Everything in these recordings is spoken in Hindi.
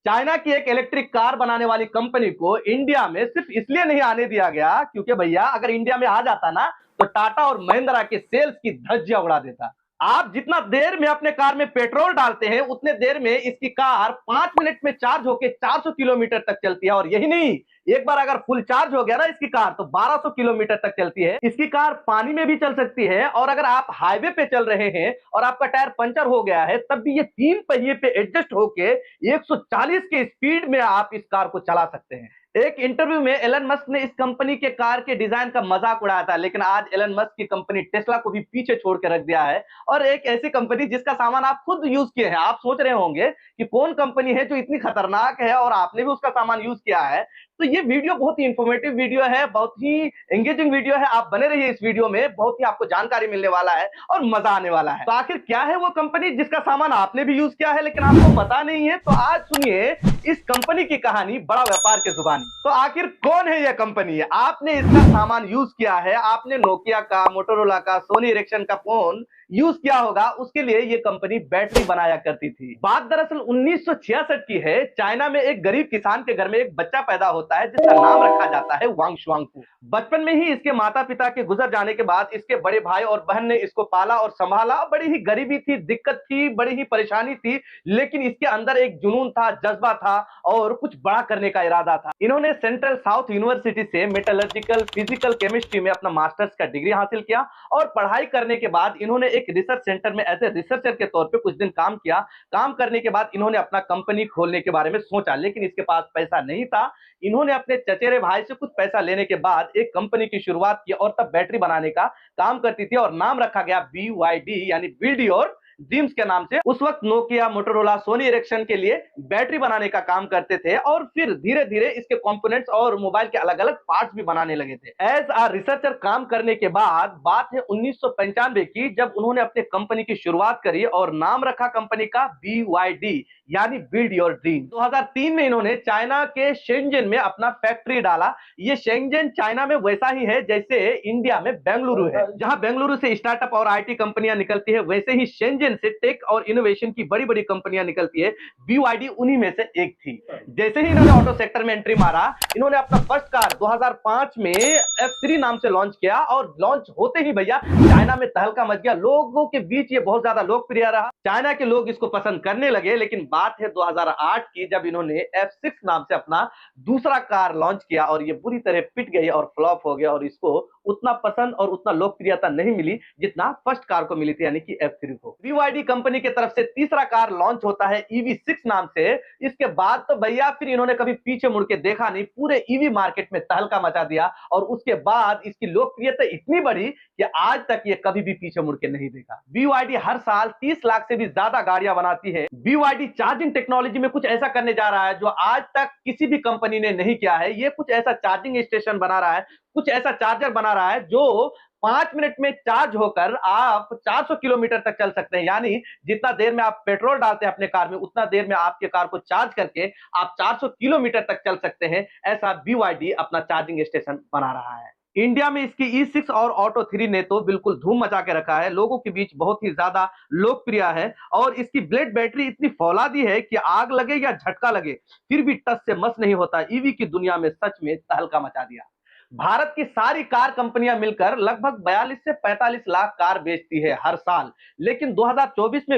चाइना की एक इलेक्ट्रिक कार बनाने वाली कंपनी को इंडिया में सिर्फ इसलिए नहीं आने दिया गया क्योंकि भैया अगर इंडिया में आ जाता ना तो टाटा और महिंद्रा के सेल्स की धज्जियां उड़ा देता। आप जितना देर में अपने कार में पेट्रोल डालते हैं उतने देर में इसकी कार 5 मिनट में चार्ज होकर 400 किलोमीटर तक चलती है। और यही नहीं, एक बार अगर फुल चार्ज हो गया ना इसकी कार तो 1200 किलोमीटर तक चलती है। इसकी कार पानी में भी चल सकती है और अगर आप हाईवे पे चल रहे हैं और आपका टायर पंचर हो गया है तब भी ये 3 पहिए पे एडजस्ट होके 140 के स्पीड में आप इस कार को चला सकते हैं। एक इंटरव्यू में एलन मस्क ने इस कंपनी के कार के डिजाइन का मजाक उड़ाया था, लेकिन आज एलन मस्क की कंपनी टेस्ला को भी पीछे छोड़ के रख दिया है। और एक ऐसी कंपनी जिसका सामान आप खुद यूज किए हैं, आप सोच रहे होंगे कि कौन कंपनी है जो इतनी खतरनाक है और आपने भी उसका सामान यूज किया है। तो ये वीडियो बहुत ही इंफॉर्मेटिव वीडियो है, बहुत ही एंगेजिंग वीडियो है। आप बने रहिए इस वीडियो में, बहुत ही आपको जानकारी मिलने वाला है और मजा आने वाला है। तो आखिर क्या है वो कंपनी जिसका सामान आपने भी यूज किया है लेकिन आपको पता नहीं है? तो आज सुनिए इस कंपनी की कहानी बड़ा व्यापार के जुबानी। तो आखिर कौन है यह कंपनी? आपने इसका सामान यूज किया है, आपने नोकिया का, मोटोरोला का, सोनी इरिक्सन का फोन यूज किया होगा, उसके लिए ये कंपनी बैटरी बनाया करती थी। बात दरअसल 1966 की है। चाइना में एक गरीब किसान के घर में एक बच्चा पैदा होता है जिसका नाम रखा जाता है वांग शुआंगफू। बचपन में ही इसके माता पिता के गुजर जाने के बाद इसके बड़े भाई और बहन ने इसको पाला और संभाला। बड़ी ही गरीबी थी, दिक्कत थी, बड़ी ही परेशानी थी, लेकिन इसके अंदर एक जुनून था, जज्बा था और कुछ बड़ा करने का इरादा था। इन्होंने सेंट्रल साउथ यूनिवर्सिटी से मेटलर्जिकल फिजिकल केमिस्ट्री में अपना मास्टर्स का डिग्री हासिल किया और पढ़ाई करने के बाद इन्होंने एक रिसर्च सेंटर में एज ए रिसर्चर के तौर पे कुछ दिन काम किया। काम करने के बाद इन्होंने अपना कंपनी खोलने के बारे में सोचा, लेकिन इसके पास पैसा नहीं था। इन्होंने अपने चचेरे भाई से कुछ पैसा लेने के बाद एक कंपनी की शुरुआत की और तब बैटरी बनाने का काम करती थी और नाम रखा गया BYD यानी बिल्ड योर ड्रीम्स के नाम से। उस वक्त नोकिया, मोटोरोला, सोनी इरिक्सन के लिए बैटरी बनाने का काम करते थे और फिर धीरे धीरे इसके कंपोनेंट्स और मोबाइल के अलग अलग पार्ट्स भी बनाने लगे थे। एज अ रिसर्चर काम करने के बाद बात है 1995 की, जब उन्होंने अपने कंपनी की शुरुआत करी और नाम रखा कंपनी का BYD यानी बिल्ड योर ड्रीम। 2003 में इन्होंने चाइना के शेंजन में अपना फैक्ट्री डाला। ये शेंजन चाइना में वैसा ही है जैसे इंडिया में बेंगलुरु है। जहां बेंगलुरु से स्टार्टअप और IT कंपनियां निकलती है, वैसे ही शेंजन से टेक और इनोवेशन की बड़ी बड़ी कंपनियां निकलती है। BYD उन्हीं में से एक थी। जैसे ही इन्होंने ऑटो सेक्टर में एंट्री मारा, इन्होंने अपना फर्स्ट कार 2005 में F3 नाम से लॉन्च किया और लॉन्च होते ही भैया चाइना में तहलका मच गया। लोगों के बीच ये बहुत ज्यादा लोकप्रिय रहा, चाइना के लोग इसको पसंद करने लगे। लेकिन बात है 2008 की, जब इन्होंने F6 नाम से अपना दूसरा कार लॉन्च किया और ये बुरी तरह पिट गई और फ्लॉप हो गया और इसको उतना पसंद और उतना लोकप्रियता नहीं मिली जितना फर्स्ट कार को मिली थी यानी कि F3 को। BYD कंपनी की तरफ से तीसरा कार लॉन्च होता है EV6 नाम से। इसके बाद तो भैया फिर इन्होंने कभी पीछे मुड़ के देखा नहीं, पूरे EV मार्केट में तहलका मचा दिया और उसके बाद इसकी लोकप्रियता इतनी बढ़ी कि आज तक ये कभी भी पीछे मुड़ के नहीं देखा। BYD हर साल 30 लाख से भी ज्यादा गाड़ियां बनाती है। BYD चार्जिंग टेक्नोलॉजी में कुछ ऐसा करने जा रहा है जो आज तक किसी भी कंपनी ने नहीं किया है। ये कुछ ऐसा चार्जिंग स्टेशन बना रहा है, कुछ ऐसा चार्जर बना रहा है जो 5 मिनट में चार्ज होकर आप 400 किलोमीटर तक चल सकते हैं। यानी जितना देर में आप पेट्रोल डालते हैं अपने कार में, उतना देर में आपके कार को चार्ज करके आप 400 किलोमीटर तक चल सकते हैं। ऐसा BYD अपना चार्जिंग स्टेशन बना रहा है। इंडिया में इसकी E6 और ऑटो 3 ने तो बिल्कुल धूम मचा के रखा है, लोगों के बीच बहुत ही ज्यादा लोकप्रिय है। और इसकी ब्लेड बैटरी इतनी फौलादी है कि आग लगे या झटका लगे फिर भी टस से मस नहीं होता। ईवी की दुनिया में सच में तहलका मचा दिया। भारत की सारी कार कंपनियां मिलकर लगभग 42 से 45 लाख कार बेचती है हर साल, लेकिन 2024 में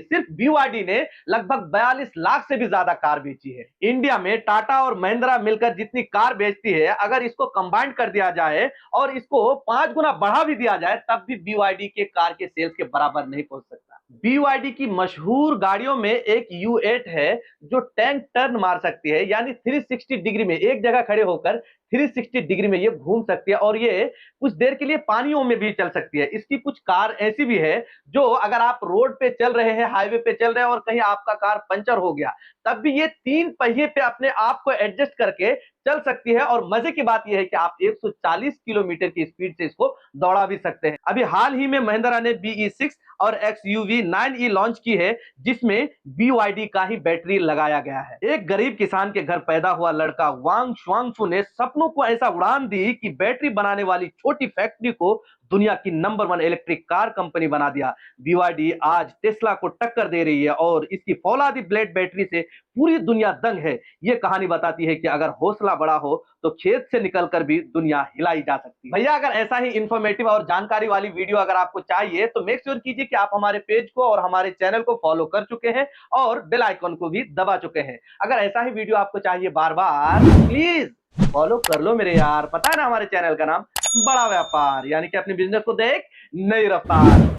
सिर्फ BYD ने लगभग 42 लाख से भी ज्यादा कार बेची है। इंडिया में टाटा और महिंद्रा मिलकर जितनी कार बेचती है, अगर इसको कंबाइंड कर दिया जाए और इसको 5 गुना बढ़ा भी दिया जाए तब भी BYD के कार के सेल्स के बराबर नहीं पहुंच सकता। BYD की मशहूर गाड़ियों में एक U8 है जो टैंक टर्न मार सकती है, यानी 360 डिग्री में एक जगह खड़े होकर 360 डिग्री में ये घूम सकती है और ये कुछ देर के लिए पानियों में भी चल सकती है। इसकी कुछ कार ऐसी भी है जो अगर आप रोड पे चल रहे हैं, हाईवे पे चल रहे हैं और कहीं आपका कार पंचर हो गया, तब भी ये 3 पहिए पे अपने आप को एडजस्ट करके चल सकती है। और मजे की बात यह है कि आप 140 किलोमीटर की स्पीड से इसको दौड़ा भी सकते हैं। अभी हाल ही में महिंद्रा ने BE6 और XUV 9e लॉन्च की है जिसमें BYD का ही बैटरी लगाया गया है। एक गरीब किसान के घर पैदा हुआ लड़का वांग शुआंगफू ने सपने सपनों को ऐसा उड़ान दी कि बैटरी बनाने वाली छोटी फैक्ट्री को दुनिया की नंबर 1 इलेक्ट्रिक कार कंपनी बना दिया। BYD आज टेस्ला को टक्कर दे रही है और इसकी फौलादी ब्लेड बैटरी से पूरी दुनिया दंग है। ये कहानी बताती है कि अगर हौसला बड़ा हो तो खेत से निकलकर भी दुनिया हिलाई जा सकती है। भैया अगर ऐसा ही इंफॉर्मेटिव और जानकारी वाली वीडियो अगर आपको चाहिए तो मेक श्योर कीजिए कि आप हमारे पेज को और हमारे चैनल को फॉलो कर चुके हैं और बेल आइकन को भी दबा चुके हैं। अगर ऐसा ही वीडियो आपको चाहिए बार बार प्लीज फॉलो कर लो मेरे यार। पता है ना हमारे चैनल का नाम बड़ा व्यापार, यानी कि अपने बिजनेस को देख नई रफ्तार।